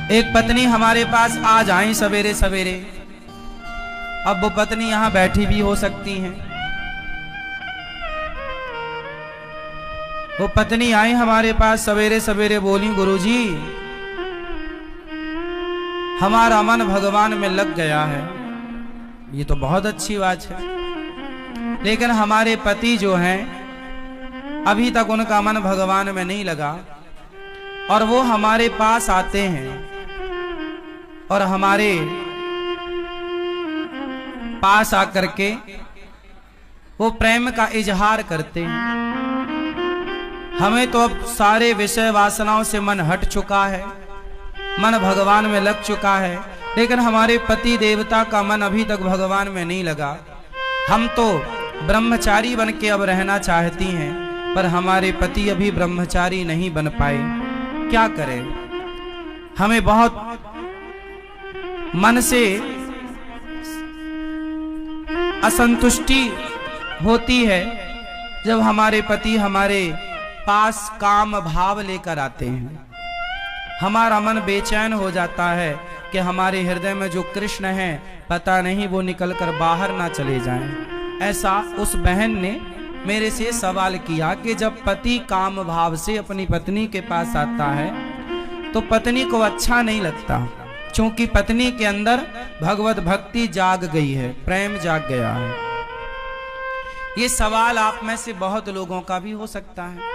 एक पत्नी हमारे पास आ जाए सवेरे सवेरे, अब वो पत्नी यहां बैठी भी हो सकती हैं। वो पत्नी आई हमारे पास सवेरे सवेरे, बोली गुरुजी हमारा मन भगवान में लग गया है। ये तो बहुत अच्छी बात है, लेकिन हमारे पति जो हैं अभी तक उनका मन भगवान में नहीं लगा, और वो हमारे पास आते हैं और हमारे पास आकर के वो प्रेम का इजहार करते हैं। हमें तो अब सारे विषय वासनाओं से मन हट चुका है, मन भगवान में लग चुका है, लेकिन हमारे पति देवता का मन अभी तक भगवान में नहीं लगा। हम तो ब्रह्मचारी बन के अब रहना चाहती हैं, पर हमारे पति अभी ब्रह्मचारी नहीं बन पाए। क्या करें? हमें बहुत मन से असंतुष्टि होती है जब हमारे पति हमारे पास काम भाव लेकर आते हैं। हमारा मन बेचैन हो जाता है कि हमारे हृदय में जो कृष्ण है पता नहीं वो निकलकर बाहर ना चले जाएं। ऐसा उस बहन ने मेरे से सवाल किया कि जब पति काम भाव से अपनी पत्नी के पास आता है तो पत्नी को अच्छा नहीं लगता, क्योंकि पत्नी के अंदर भगवत भक्ति जाग गई है, प्रेम जाग गया है। ये सवाल आप में से बहुत लोगों का भी हो सकता है,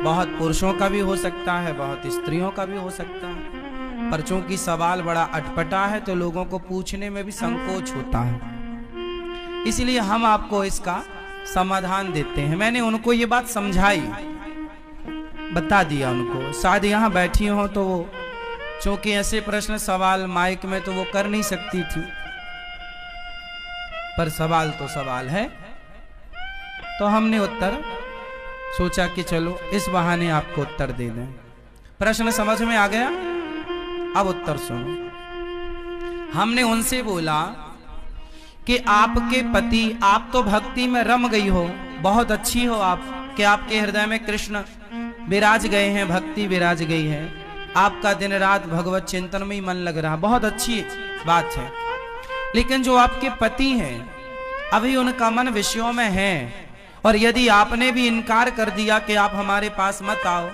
बहुत पुरुषों का भी हो सकता है, बहुत स्त्रियों का भी हो सकता है, पर चूंकि सवाल बड़ा अटपटा है तो लोगों को पूछने में भी संकोच होता है, इसलिए हम आपको इसका समाधान देते हैं। मैंने उनको ये बात समझाई, बता दिया उनको, शायद यहाँ बैठी हो तो वो चूंकि ऐसे प्रश्न सवाल माइक में तो वो कर नहीं सकती थी, पर सवाल तो सवाल है, तो हमने उत्तर सोचा कि चलो इस बहाने आपको उत्तर दे दें। प्रश्न समझ में आ गया? अब उत्तर सुनो। हमने उनसे बोला कि आपके पति, आप तो भक्ति में रम गई हो, बहुत अच्छी हो आप, कि आपके हृदय में कृष्ण विराज गए हैं, भक्ति विराज गई है, आपका दिन रात भगवत चिंतन में ही मन लग रहा, बहुत अच्छी बात है। लेकिन जो आपके पति हैं अभी उनका मन विषयों में है, और यदि आपने भी इनकार कर दिया कि आप हमारे पास मत आओ,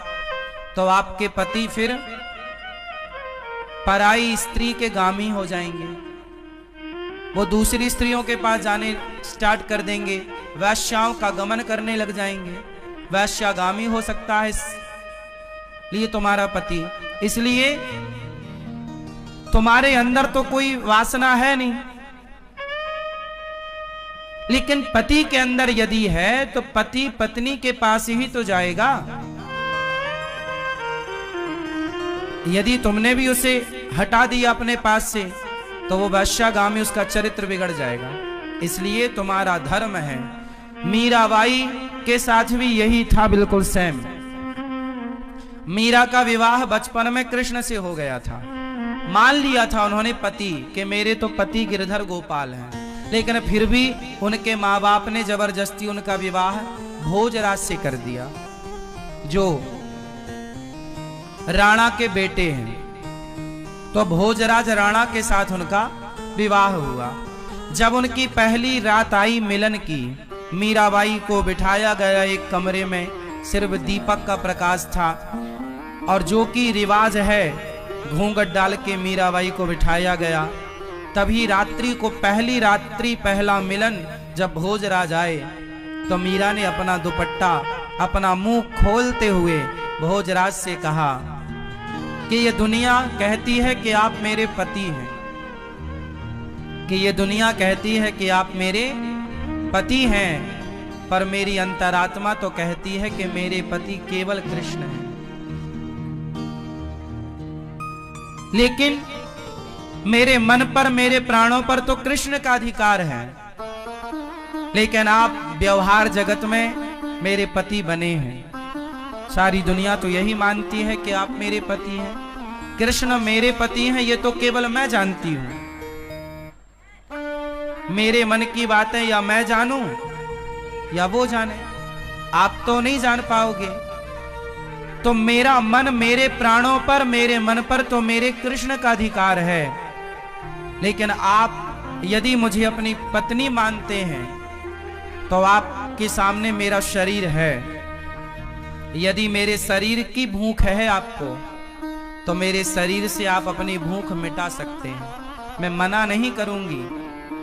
तो आपके पति फिर पराई स्त्री के गामी हो जाएंगे, वो दूसरी स्त्रियों के पास जाने स्टार्ट कर देंगे, वैश्याओं का गमन करने लग जाएंगे, वैश्यागामी हो सकता है इसलिए तुम्हारा पति। इसलिए तुम्हारे अंदर तो कोई वासना है नहीं, लेकिन पति के अंदर यदि है तो पति पत्नी के पास ही तो जाएगा। यदि तुमने भी उसे हटा दिया अपने पास से तो वो वैश्यागामी, उसका चरित्र बिगड़ जाएगा। इसलिए तुम्हारा धर्म है। मीराबाई के साथ भी यही था, बिल्कुल सेम। मीरा का विवाह बचपन में कृष्ण से हो गया था, मान लिया था उन्होंने पति कि मेरे तो पति गिरधर गोपाल हैं, लेकिन फिर भी उनके माँ बाप ने जबरदस्ती उनका विवाह भोजराज से कर दिया, जो राणा के बेटे हैं। तो भोजराज राणा के साथ उनका विवाह हुआ। जब उनकी पहली रात आई मिलन की, मीराबाई को बिठाया गया एक कमरे में, सिर्फ दीपक का प्रकाश था, और जो कि रिवाज है घूंघट डाल के मीराबाई को बिठाया गया। तभी रात्रि को, पहली रात्रि पहला मिलन जब भोजराज आए तो मीरा ने अपना दुपट्टा, अपना मुंह खोलते हुए भोजराज से कहा कि ये दुनिया कहती है कि आप मेरे पति हैं, कि ये दुनिया कहती है कि आप मेरे पति हैं, पर मेरी अंतरात्मा तो कहती है कि मेरे पति केवल कृष्ण हैं। लेकिन मेरे मन पर, मेरे प्राणों पर तो कृष्ण का अधिकार है, लेकिन आप व्यवहार जगत में मेरे पति बने हैं। सारी दुनिया तो यही मानती है कि आप मेरे पति हैं, कृष्ण मेरे पति हैं, ये तो केवल मैं जानती हूं। मेरे मन की बातें या मैं जानूं या वो जाने, आप तो नहीं जान पाओगे। तो मेरा मन, मेरे प्राणों पर, मेरे मन पर तो मेरे कृष्ण का अधिकार है। लेकिन आप यदि मुझे अपनी पत्नी मानते हैं तो आपके सामने मेरा शरीर है। यदि मेरे शरीर की भूख है आपको, तो मेरे शरीर से आप अपनी भूख मिटा सकते हैं, मैं मना नहीं करूंगी।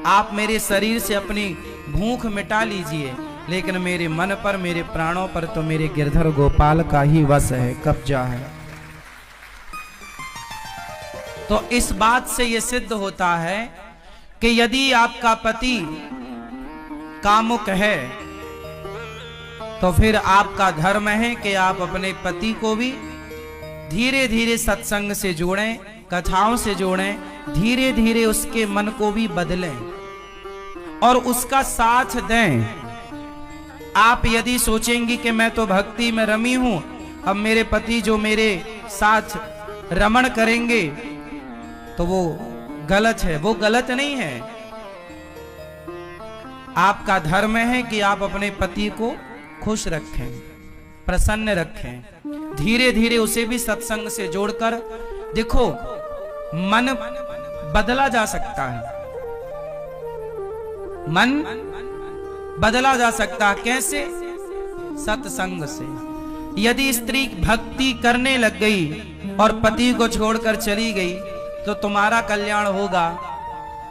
आप मेरे शरीर से अपनी भूख मिटा लीजिए, लेकिन मेरे मन पर, मेरे प्राणों पर तो मेरे गिरधर गोपाल का ही वश है, कब्जा है। तो इस बात से यह सिद्ध होता है कि यदि आपका पति कामुक है तो फिर आपका धर्म है कि आप अपने पति को भी धीरे धीरे सत्संग से जोड़ें, कथाओं से जोड़ें, धीरे धीरे उसके मन को भी बदलें और उसका साथ दें। आप यदि सोचेंगी कि मैं तो भक्ति में रमी हूं, अब मेरे पति जो मेरे साथ रमण करेंगे, तो वो गलत है। वो गलत नहीं है। आपका धर्म है कि आप अपने पति को खुश रखें, प्रसन्न रखें, धीरे धीरे उसे भी सत्संग से जोड़कर। देखो, मन बदला जा सकता है, मन बदला जा सकता है। कैसे? सत्संग से। यदि स्त्री भक्ति करने लग गई और पति को छोड़कर चली गई तो तुम्हारा कल्याण होगा।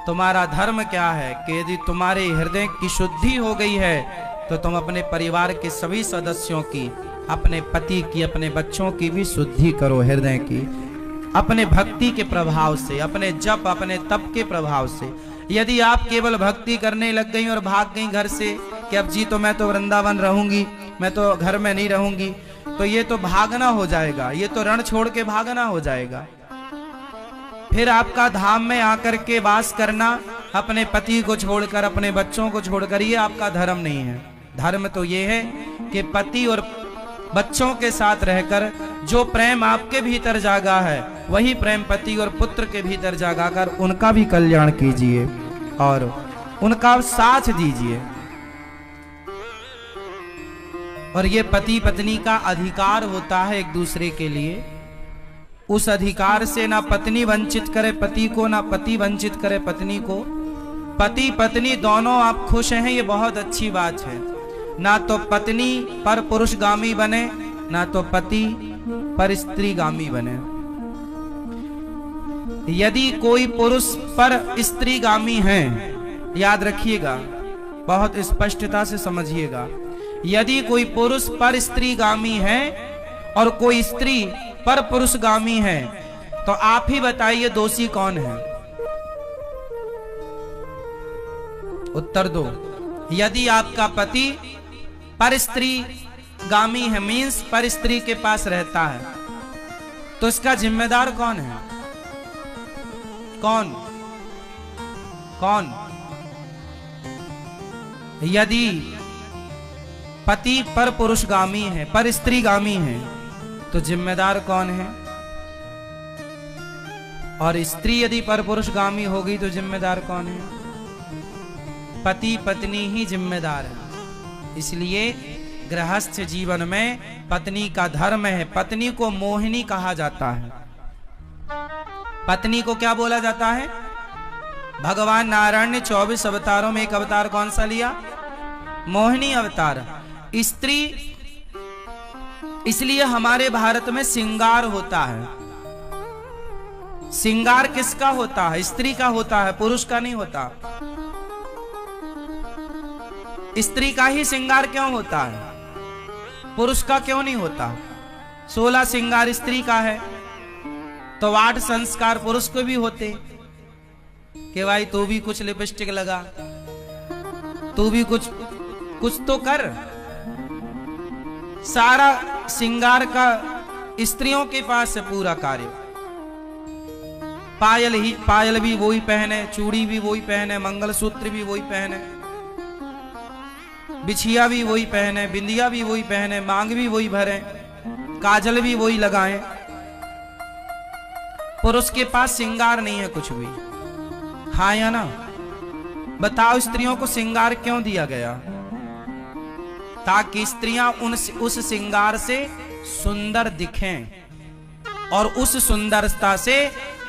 तुम्हारा धर्म क्या है कि यदि तुम्हारे हृदय की शुद्धि हो गई है तो तुम अपने परिवार के सभी सदस्यों की, अपने पति की, अपने बच्चों की भी शुद्धि करो, हृदय की, अपने भक्ति के प्रभाव से, अपने जप, अपने तप के प्रभाव से। यदि आप केवल भक्ति करने लग गई और भाग गई घर से कि अब जी तो मैं तो वृंदावन रहूंगी, मैं तो घर में नहीं रहूंगी, तो ये तो भागना हो जाएगा, ये तो रण छोड़ के भागना हो जाएगा। फिर आपका धाम में आकर के वास करना, अपने पति को छोड़कर, अपने बच्चों को छोड़कर, ये आपका धर्म नहीं है। धर्म तो ये है कि पति और बच्चों के साथ रहकर जो प्रेम आपके भीतर जागा है, वही प्रेम पति और पुत्र के भीतर जागा कर उनका भी कल्याण कीजिए और उनका साथ दीजिए। और ये पति पत्नी का अधिकार होता है एक दूसरे के लिए। उस अधिकार से ना पत्नी वंचित करे पति को, ना पति वंचित करे पत्नी को। पति पत्नी दोनों आप खुश हैं, ये बहुत अच्छी बात है। ना तो पत्नी पर पुरुषगामी बने, ना तो पति पर स्त्रीगामी बने। यदि कोई पुरुष पर स्त्रीगामी है, याद रखिएगा, बहुत स्पष्टता से समझिएगा, यदि कोई पुरुष पर स्त्रीगामी है और कोई स्त्री पर पुरुषगामी है, तो आप ही बताइए दोषी कौन है? उत्तर दो। यदि आपका पति पर स्त्री गामी है, मीन्स पर स्त्री के पास रहता है, तो इसका जिम्मेदार कौन है? कौन? कौन? यदि पति पर पुरुषगामी है, पर स्त्रीगामी है, तो जिम्मेदार कौन है? और स्त्री यदि पर पुरुषगामी होगी तो जिम्मेदार कौन है? पति पत्नी ही जिम्मेदार है। इसलिए गृहस्थ जीवन में पत्नी का धर्म है। पत्नी को मोहिनी कहा जाता है। पत्नी को क्या बोला जाता है? भगवान नारायण ने 24 अवतारों में एक अवतार कौन सा लिया? मोहिनी अवतार। स्त्री, इसलिए हमारे भारत में श्रृंगार होता है। श्रृंगार किसका होता है? स्त्री का होता है, पुरुष का नहीं होता। स्त्री का ही श्रृंगार क्यों होता है? पुरुष का क्यों नहीं होता? 16 श्रृंगार स्त्री का है तो 8 संस्कार पुरुष को भी होते कि भाई तू भी कुछ लिपस्टिक लगा, तू भी कुछ तो कर। सारा श्रृंगार का स्त्रियों के पास है पूरा कार्य। पायल भी वही पहने, चूड़ी भी वही पहने, मंगलसूत्र भी वही पहने, बिछिया भी वही पहने, बिंदिया भी वही पहने, मांग भी वही भरे, काजल भी वही लगाएं। पुरुष के पास श्रृंगार नहीं है कुछ भी। हाँ या ना? बताओ, स्त्रियों को श्रृंगार क्यों दिया गया? ताकि स्त्रियां उस श्रृंगार से सुंदर दिखें और उस सुंदरता से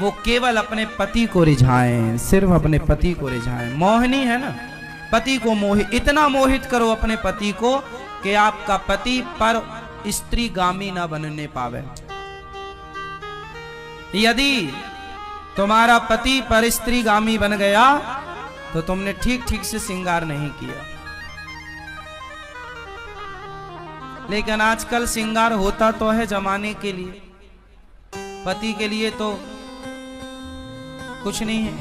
वो केवल अपने पति को रिझाएं, सिर्फ अपने पति को रिझाएं। मोहिनी है ना, पति को इतना मोहित करो अपने पति को कि आपका पति पर स्त्रीगामी ना बनने पावे। यदि तुम्हारा पति पर स्त्रीगामी बन गया तो तुमने ठीक ठीक से श्रृंगार नहीं किया। लेकिन आजकल श्रृंगार होता तो है जमाने के लिए, पति के लिए तो कुछ नहीं है।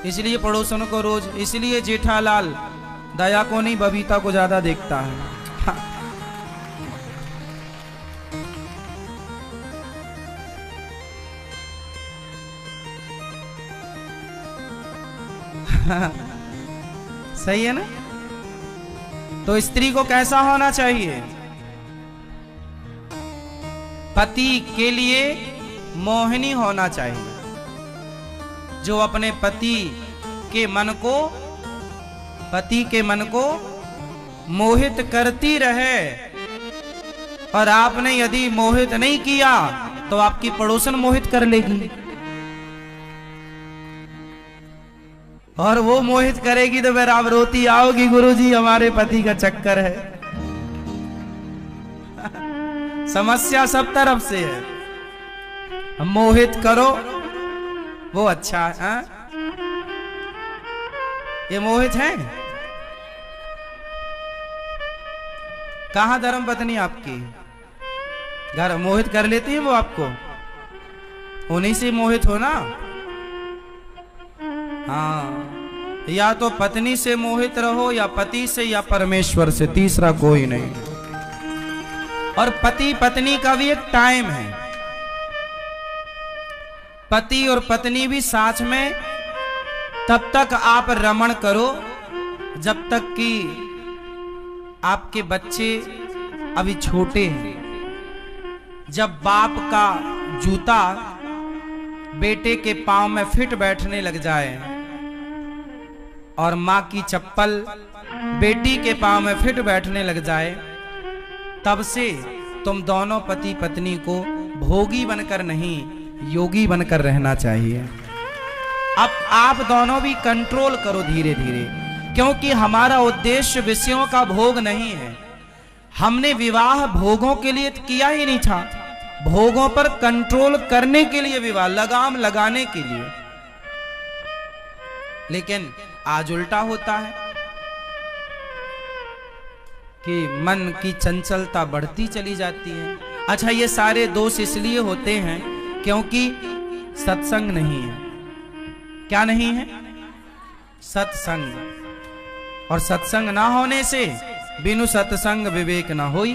इसलिए पड़ोसन को रोज, इसलिए जेठालाल दया को नहीं बबीता को ज्यादा देखता है। सही है ना? तो स्त्री को कैसा होना चाहिए? पति के लिए मोहिनी होना चाहिए, जो अपने पति के मन को मोहित करती रहे। और आपने यदि मोहित नहीं किया तो आपकी पड़ोसन मोहित कर लेगी, और वो मोहित करेगी तो फिर आप रोती आओगी, गुरुजी हमारे पति का चक्कर है। समस्या सब तरफ से है। मोहित करो वो अच्छा है। ये मोहित है। कहां धर्म पत्नी आपकी? घर मोहित कर लेती है वो आपको, उन्हीं से मोहित हो ना। हाँ, या तो पत्नी से मोहित रहो, या पति से, या परमेश्वर से, तीसरा कोई नहीं। और पति पत्नी का भी एक टाइम है। पति और पत्नी भी साथ में तब तक आप रमण करो जब तक कि आपके बच्चे अभी छोटे हैं। जब बाप का जूता बेटे के पांव में फिट बैठने लग जाए और माँ की चप्पल बेटी के पांव में फिट बैठने लग जाए, तब से तुम दोनों पति पत्नी को भोगी बनकर नहीं, योगी बनकर रहना चाहिए। अब आप दोनों भी कंट्रोल करो धीरे धीरे, क्योंकि हमारा उद्देश्य विषयों का भोग नहीं है। हमने विवाह भोगों के लिए किया ही नहीं था, भोगों पर कंट्रोल करने के लिए विवाह, लगाम लगाने के लिए। लेकिन आज उल्टा होता है कि मन की चंचलता बढ़ती चली जाती है। अच्छा, ये सारे दोष इसलिए होते हैं क्योंकि सत्संग नहीं है। क्या नहीं है? सत्संग। और सत्संग ना होने से बिनु सत्संग विवेक ना होई,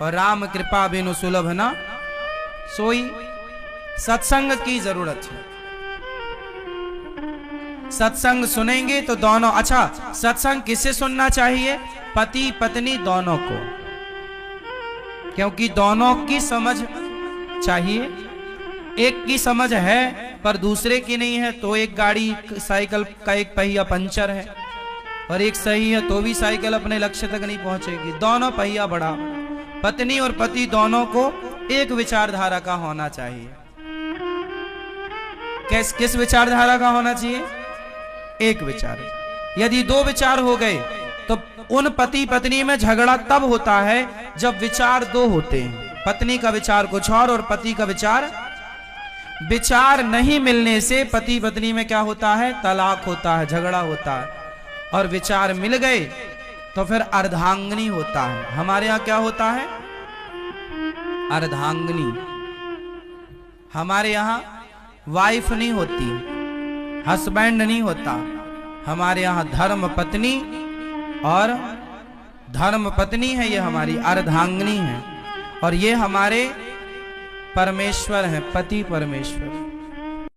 और राम कृपा बिनु सुलभ ना सोई। सत्संग की जरूरत है। सत्संग सुनेंगे तो दोनों, अच्छा सत्संग किससे सुनना चाहिए? पति पत्नी दोनों को, क्योंकि दोनों की समझ चाहिए। एक की समझ है पर दूसरे की नहीं है, तो एक गाड़ी साइकिल का एक पहिया पंचर है, और एक सही है तो भी साइकिल अपने लक्ष्य तक नहीं पहुंचेगी। दोनों पहिया बड़ा। पत्नी और पति दोनों को एक विचारधारा का होना चाहिए। किस विचारधारा का होना चाहिए? एक विचार। यदि दो विचार हो गए तो उन पति पत्नी में झगड़ा तब होता है जब विचार दो होते हैं। पत्नी का विचार कुछ और पति का विचार नहीं मिलने से पति पत्नी में क्या होता है? तलाक होता है, झगड़ा होता है। और विचार मिल गए तो फिर अर्धांगिनी होता है। हमारे यहाँ क्या होता है? अर्धांगिनी। हमारे यहाँ वाइफ नहीं होती, हस्बैंड नहीं होता। हमारे यहाँ धर्म पत्नी, और धर्म पत्नी है, ये हमारी अर्धांगिनी है। और ये हमारे परमेश्वर हैं, पति परमेश्वर।